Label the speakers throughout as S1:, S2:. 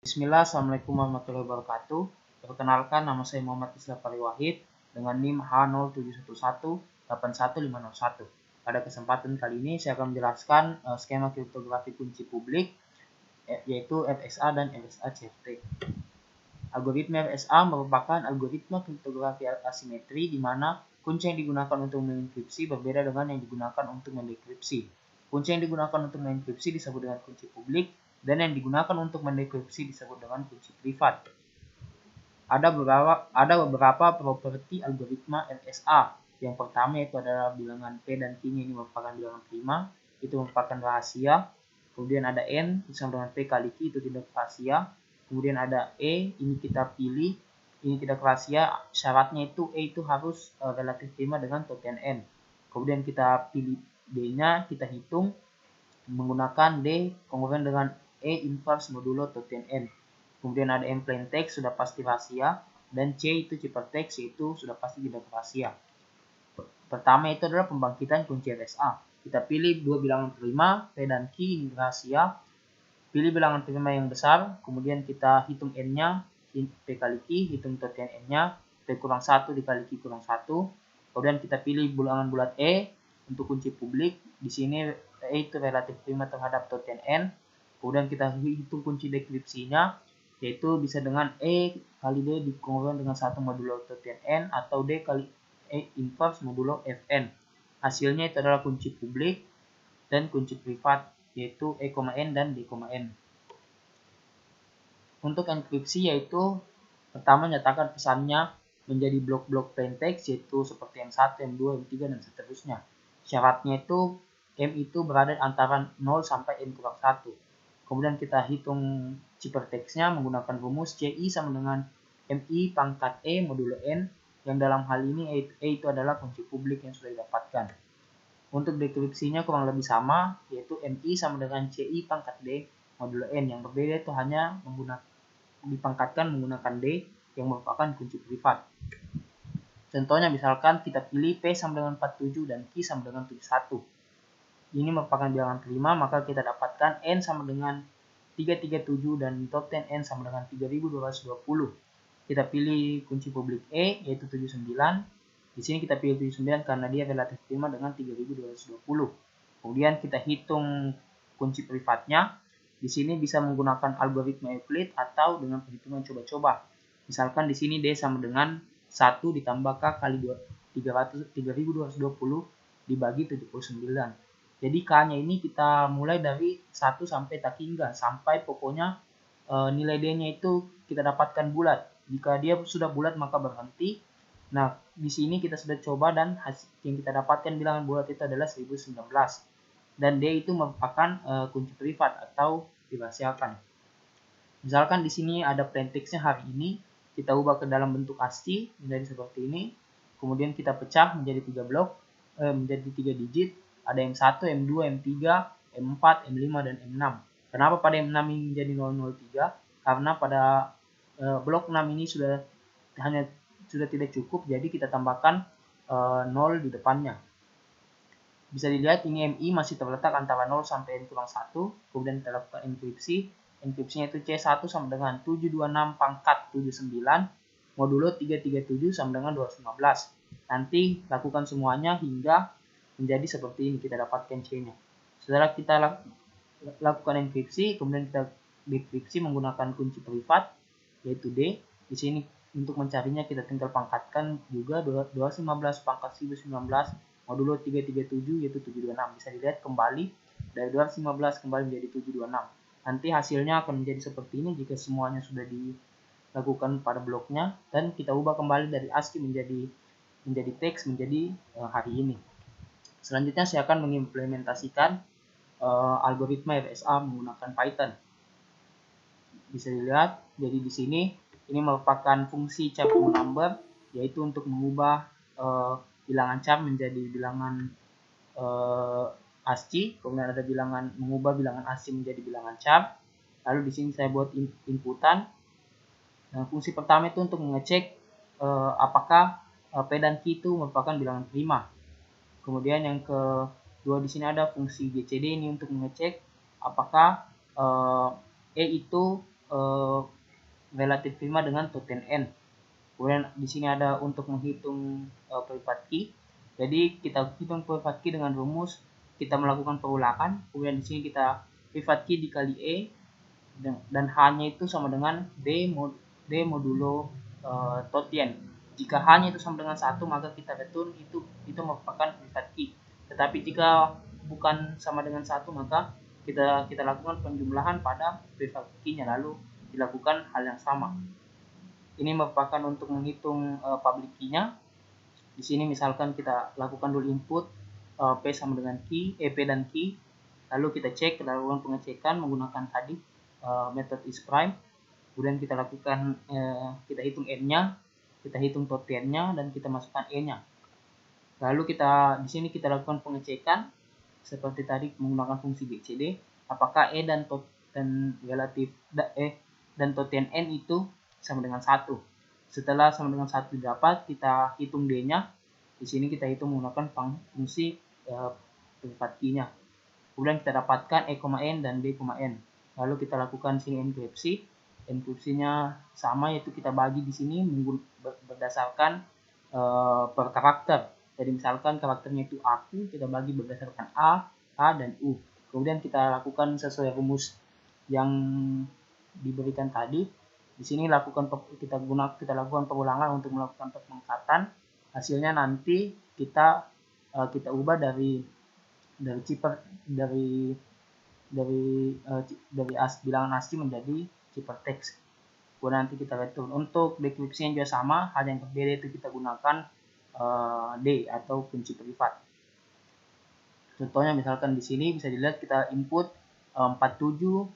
S1: Bismillah, Assalamualaikum warahmatullahi wabarakatuh. Perkenalkan, nama saya Muhammad Islam Wahid dengan NIM H071181501. Pada kesempatan kali ini saya akan menjelaskan skema kriptografi kunci publik yaitu FSA dan FSA CFT. Algoritma FSA merupakan algoritma kriptografi asimetri di mana kunci yang digunakan untuk mengenkripsi berbeda dengan yang digunakan untuk mendekripsi. Kunci yang digunakan untuk mengenkripsi disebut dengan kunci publik dan yang digunakan untuk mendekripsi disebut dengan kunci privat. Ada beberapa properti algoritma FSA. Yang pertama yaitu adalah bilangan P dan Q-nya ini merupakan bilangan prima, itu merupakan rahasia. Kemudian ada N sama dengan P kali Q, itu tidak rahasia. Kemudian ada E, ini kita pilih, ini tidak rahasia. Syaratnya itu E itu harus relatif prima dengan token N. Kemudian kita pilih D-nya, kita hitung menggunakan D kongruent dengan E inverse modulo token N. Kemudian ada M plain text, sudah pasti rahasia, dan C itu ciphertext, yaitu sudah pasti tidak rahasia. Pertama itu adalah pembangkitan kunci FSA. Kita pilih dua bilangan prima, P dan Q, ini rahasia. Pilih bilangan prima yang besar, kemudian kita hitung N-nya, P kali Q, hitung token N-nya, P kurang 1 dikali Q kurang 1. Kemudian kita pilih bilangan bulat E untuk kunci publik. Di sini E itu relatif prima terhadap token N. Kemudian kita hitung kunci dekripsinya, yaitu bisa dengan E kali D dikongruent dengan 1 modulo token N atau D kali E inverse modulo Fn. Hasilnya itu adalah kunci publik dan kunci privat, yaitu E, N dan D, N. Untuk enkripsi yaitu pertama nyatakan pesannya menjadi blok-blok plain text, yaitu seperti M1, M2, M3 dan seterusnya. Syaratnya itu M itu berada antara 0 sampai N kurang 1. Kemudian kita hitung ciphertextnya menggunakan rumus CI sama dengan MI pangkat E modulo N, yang dalam hal ini E itu adalah kunci publik yang sudah didapatkan. Untuk dekripsinya kurang lebih sama, yaitu MI sama dengan CI pangkat D modulo N. Yang berbeda itu hanya dipangkatkan menggunakan D yang merupakan kunci privat. Contohnya misalkan kita pilih P sama dengan 47 dan Q sama dengan 71. Ini merupakan bilangan prima, maka kita dapatkan N sama dengan 337 dan token N sama dengan 3220. Kita pilih kunci publik E yaitu 79. Di sini kita pilih 79 karena dia relatif prima dengan 3220. Kemudian kita hitung kunci privatnya. Di sini bisa menggunakan algoritma Euclid atau dengan perhitungan coba-coba. Misalkan di sini D sama dengan 1 ditambah K kali 3220 dibagi 79. Jadi K-nya ini kita mulai dari 1 sampai tak hingga, sampai pokoknya nilai D-nya itu kita dapatkan bulat. Jika dia sudah bulat maka berhenti. Nah, di sini kita sudah coba dan hasil yang kita dapatkan bilangan bulat itu adalah 1019. Dan D itu merupakan kunci privat atau dirahasiakan. Misalkan di sini ada plain text-nya hari ini, kita ubah ke dalam bentuk ASCII menjadi seperti ini. Kemudian kita pecah menjadi 3 blok, menjadi 3 digit. Ada M1, M2, M3, M4, M5, dan M6. Kenapa pada M6 ini menjadi 003? Karena pada blok 6 ini sudah tidak cukup, jadi kita tambahkan 0 di depannya. Bisa dilihat ini MI masih terletak antara 0 sampai N kurang 1. Kemudian kita lakukan enkripsi. Enkripsinya itu C1 sama dengan 726 pangkat 79 modulo 337 sama dengan 215. Nanti lakukan semuanya hingga menjadi seperti ini, kita dapatkan C-nya. Setelah kita lakukan enkripsi, kemudian kita dekripsi menggunakan kunci privat yaitu D. Di sini untuk mencarinya kita tinggal pangkatkan juga 215 pangkat 1019 modulo 337 yaitu 726. Bisa dilihat kembali dari 215 kembali menjadi 726. Nanti hasilnya akan menjadi seperti ini jika semuanya sudah dilakukan pada bloknya, dan kita ubah kembali dari ASCII menjadi teks menjadi hari ini. Selanjutnya saya akan mengimplementasikan algoritma FSA menggunakan Python. Bisa dilihat, jadi di sini ini merupakan fungsi char number, yaitu untuk mengubah bilangan char menjadi bilangan ASCII. Kemudian ada mengubah bilangan ASCII menjadi bilangan char. Lalu di sini saya buat inputan. Nah, fungsi pertama itu untuk mengecek apakah P dan Q itu merupakan bilangan prima. Kemudian yang kedua di sini ada fungsi GCD ini untuk mengecek apakah E itu relatif prima dengan token n. Kemudian di sini ada untuk menghitung private key. Jadi kita hitung private key dengan rumus kita melakukan perulangan. Kemudian di sini kita private key dikali e dan h-nya itu sama dengan d modulo token. Jika h-nya itu sama dengan 1, maka kita return itu merupakan private key. Tetapi jika bukan sama dengan 1, maka kita lakukan penjumlahan pada private key-nya, lalu dilakukan hal yang sama. Ini merupakan untuk menghitung public key-nya. Di sini misalkan kita lakukan dulu input p sama dengan key, p dan key, lalu kita cek, kita lakukan pengecekan menggunakan tadi method isPrime. Kemudian kita lakukan kita hitung n-nya, kita hitung token-nya, dan kita masukkan e-nya. Lalu di sini kita lakukan pengecekan seperti tadi menggunakan fungsi bcd, apakah e dan token n itu sama dengan 1. Setelah sama dengan 1 didapat, kita hitung d-nya. Di sini kita hitung menggunakan fungsi private key-nya. Kemudian kita dapatkan e,n dan d,n. Lalu kita lakukan sini enkripsi. Enkripsinya sama, yaitu kita bagi di sini berdasarkan per karakter. Jadi misalkan karakternya itu aku, kita bagi berdasarkan A, dan U. Kemudian kita lakukan sesuai rumus yang diberikan tadi. Di sini kita lakukan pengulangan untuk melakukan pemangkatan. Hasilnya nanti kita ubah dari bilangan ASCII menjadi ciphertext. Kemudian nanti kita return. Untuk dekripsinya juga sama, hal yang berbeda itu kita gunakan D atau kunci privat. Contohnya misalkan di sini bisa dilihat kita input 47,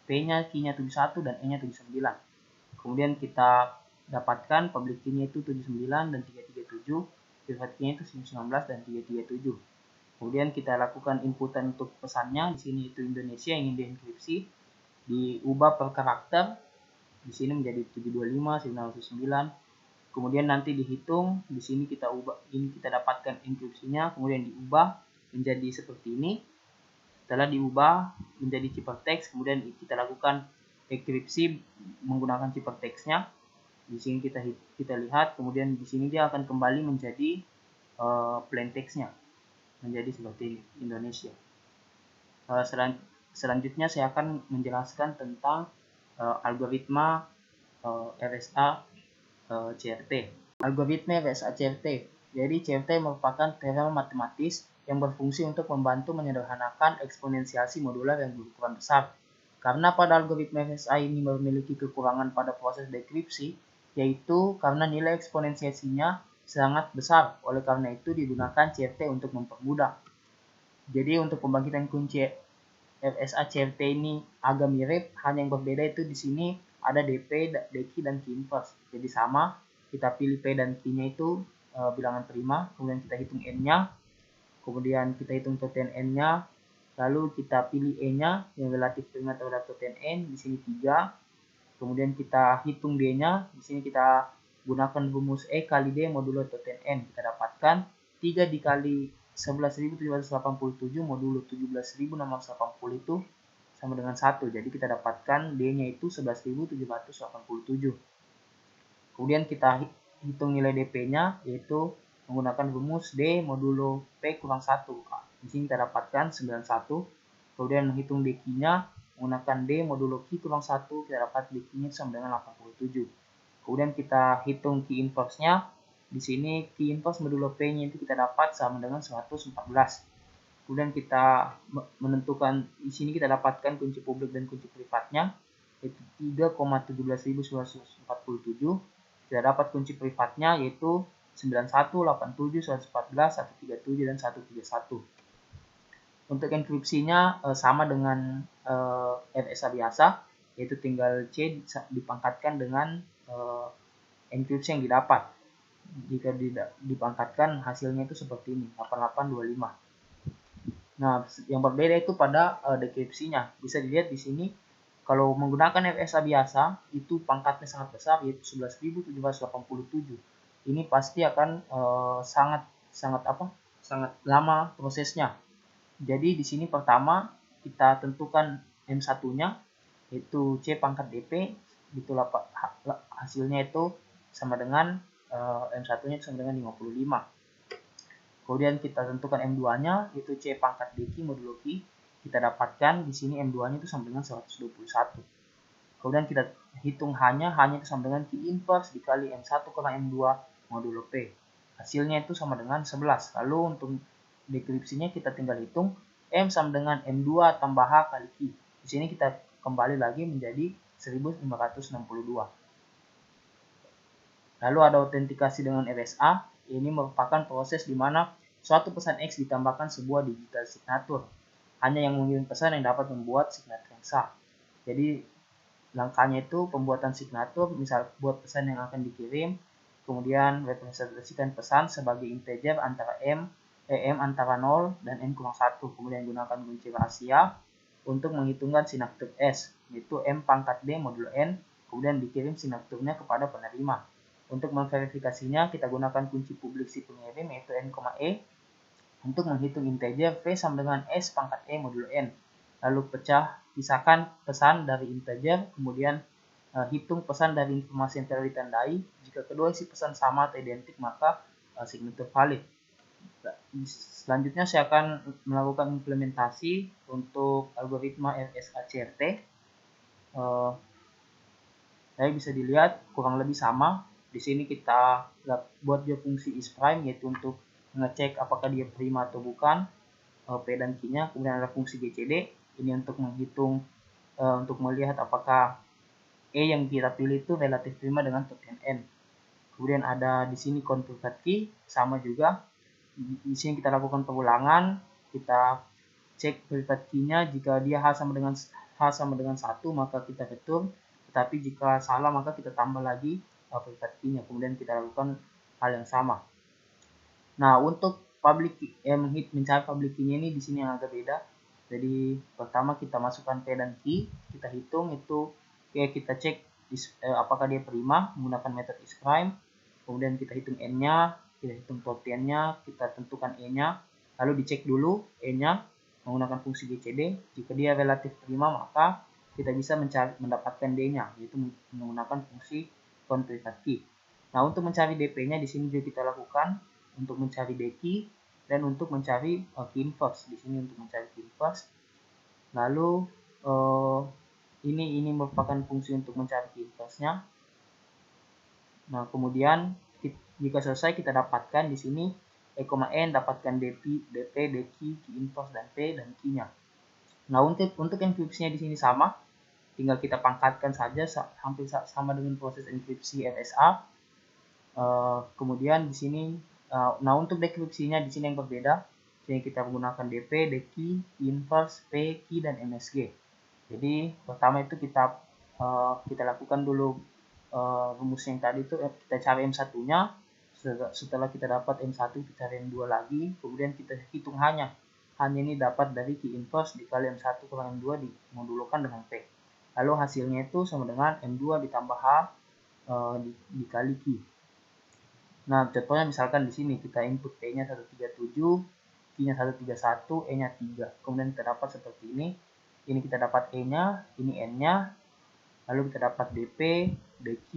S1: P-nya, key-nya 71 dan E-nya 79. Kemudian kita dapatkan public key-nya itu 79 dan 337, private key-nya itu 19 dan 337. Kemudian kita lakukan inputan untuk pesannya. Di sini itu Indonesia yang ingin dienkripsi, diubah per karakter. Di sini menjadi 725 909. Kemudian nanti dihitung, di sini kita dapatkan enkripsinya, kemudian diubah menjadi seperti ini. Setelah diubah menjadi ciphertext, kemudian kita lakukan enkripsi menggunakan ciphertext-nya. Di sini kita lihat, kemudian di sini dia akan kembali menjadi plain text-nya, menjadi seperti Indonesia. Selanjutnya saya akan menjelaskan tentang algoritma RSA CRT. Algoritma RSA CRT. Jadi CRT merupakan teorema matematis yang berfungsi untuk membantu menyederhanakan eksponensiasi modular yang berukuran besar. Karena pada algoritma RSA ini memiliki kekurangan pada proses dekripsi, yaitu karena nilai eksponensiasinya sangat besar. Oleh karena itu digunakan CRT untuk mempermudah. Jadi untuk pembangkitan kunci RSA CRT ini agak mirip, hanya yang berbeda itu di sini ada DP, DQ, dan key inverse. Jadi sama, kita pilih P dan Q-nya itu bilangan prima, kemudian kita hitung N-nya, kemudian kita hitung token N-nya, lalu kita pilih E-nya yang relatif prima terhadap token N, di sini 3, kemudian kita hitung D-nya, di sini kita gunakan rumus E kali D modulo token N, kita dapatkan 3 dikali 11.787 modulo 17.680 itu sama dengan 1. Jadi kita dapatkan D-nya itu 11.787. Kemudian kita hitung nilai DP-nya, yaitu menggunakan rumus D modulo P kurang 1. Di sini kita dapatkan 91. Kemudian menghitung DQ-nya menggunakan D modulo Q kurang 1, kita dapat DQ-nya sama dengan 87. Kemudian kita hitung key inverse-nya. Di sini key inverse modulo P-nya itu kita dapat sama dengan 114. Kemudian kita menentukan, di sini kita dapatkan kunci publik dan kunci privatnya, yaitu 3,17947. Kita dapat kunci privatnya yaitu 91, 87, 114, 137, dan 131. Untuk enkripsinya sama dengan RSA biasa, yaitu tinggal C dipangkatkan dengan enkripsi yang didapat. Jika dipangkatkan hasilnya itu seperti ini, 8825. Nah, yang berbeda itu pada dekripsinya. Bisa dilihat di sini, kalau menggunakan RSA biasa, itu pangkatnya sangat besar, yaitu 11.787. Ini pasti akan sangat lama prosesnya. Jadi di sini pertama kita tentukan M1-nya, yaitu C pangkat DP. itulah hasilnya itu sama dengan M1 nya sama dengan 55. Kemudian kita tentukan M2 nya itu C pangkat DQ modulo Q. Kita dapatkan di sini M2 nya itu sama dengan 121. Kemudian kita hitung hanya itu sama dengan Q inverse dikali M1 kurang M2 modulo P. Hasilnya itu sama dengan 11. Lalu untuk deskripsinya kita tinggal hitung M sama dengan M2 tambah H kali Q. Di sini kita kembali lagi menjadi 1562. Lalu ada autentikasi dengan RSA. Ini merupakan proses di mana suatu pesan X ditambahkan sebuah digital signature. Hanya yang mengirim pesan yang dapat membuat signature yang sah. Jadi langkahnya itu pembuatan signature, misal buat pesan yang akan dikirim, kemudian representasikan pesan sebagai integer antara M antara 0 dan N-1, kemudian gunakan kunci rahasia untuk menghitungkan signature S, yaitu M pangkat D modulo N, kemudian dikirim signaturnya kepada penerima. Untuk memverifikasinya, kita gunakan kunci publik si pengirim, yaitu N, E, untuk menghitung integer V sama dengan S pangkat E modulo N. Lalu pisahkan pesan dari integer, kemudian hitung pesan dari informasi yang telah ditandai. Jika kedua isi pesan sama atau identik, maka signature valid. Selanjutnya saya akan melakukan implementasi untuk algoritma RSA-CRT. Saya bisa dilihat kurang lebih sama. Di sini kita buat dia fungsi isPrime, yaitu untuk mengecek apakah dia prima atau bukan, P dan Q-nya. Kemudian ada fungsi GCD, ini untuk menghitung, untuk melihat apakah E yang kita pilih itu relatif prima dengan token N. Kemudian ada di sini convert key, sama juga. Di sini kita lakukan pengulangan, kita cek private key-nya, jika dia H sama dengan 1 maka kita return, tetapi jika salah maka kita tambah lagi private key-nya, kemudian kita lakukan hal yang sama. Nah, untuk public key, mencari public key-nya ini di sini yang agak beda. Jadi pertama kita masukkan P dan Q, kita hitung itu, kita cek apakah dia prima menggunakan metode isPrime, kemudian kita hitung N-nya, kita hitung tokennya, kita tentukan E-nya, lalu dicek dulu E-nya menggunakan fungsi GCD. Jika dia relatif prima maka kita bisa mendapatkan D-nya, yaitu menggunakan fungsi convert key. Nah, untuk mencari DP-nya di sini juga kita lakukan untuk mencari DQ dan untuk mencari key inverse. Di sini untuk mencari key inverse. Lalu ini merupakan fungsi untuk mencari key inverse-nya. Nah, kemudian jika selesai kita dapatkan di sini E,N dapatkan DP, DQ, key inverse dan P dan Q-nya. Nah, untuk enkripsinya di sini sama, tinggal kita pangkatkan saja hampir sama dengan proses enkripsi RSA. Kemudian di sini, nah untuk dekripsinya di sini yang berbeda. Jadi kita menggunakan DP, DQ, inverse, P, Q dan MSG. Jadi pertama itu kita lakukan dulu rumus yang tadi itu, kita cari M1-nya. Setelah kita dapat M1, kita cari M2 lagi. Kemudian kita hitung hanya ini dapat dari Q inverse dikali M1 kurang M2 dimodulkan dengan P. Lalu hasilnya itu sama dengan M2 ditambah H dikali Q. Nah, contohnya misalkan di sini kita input P-nya 137, Q-nya 131, E-nya 3. Kemudian kita dapat seperti ini. Ini kita dapat E-nya, ini N-nya. Lalu kita dapat DP, DQ,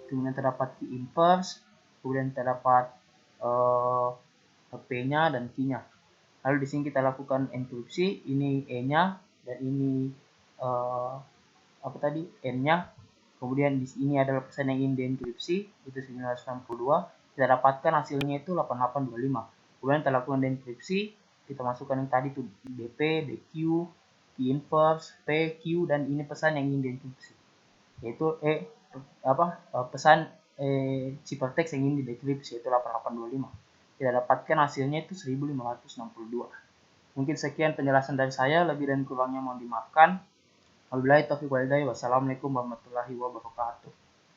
S1: kemudian terdapat Q inverse, kemudian terdapat P-nya dan Q-nya. Lalu di sini kita lakukan enkripsi, ini E-nya dan ini N-nya. Kemudian di sini adalah pesan yang ingin dienkripsi, itu 962. Kita dapatkan hasilnya itu 8825. Kemudian kita lakukan dienkripsi, kita masukkan yang tadi itu DP, DQ, Q inverse, P, Q dan ini pesan yang ingin dienkripsi, yaitu pesan ciphertext yang ingin didekripsi, yaitu 8825. Kita dapatkan hasilnya itu 1562. Mungkin sekian penjelasan dari saya, lebih dan kurangnya mohon dimaafkan. Wabillahi taufiq wal hidayah. Wassalamualaikum warahmatullahi wabarakatuh.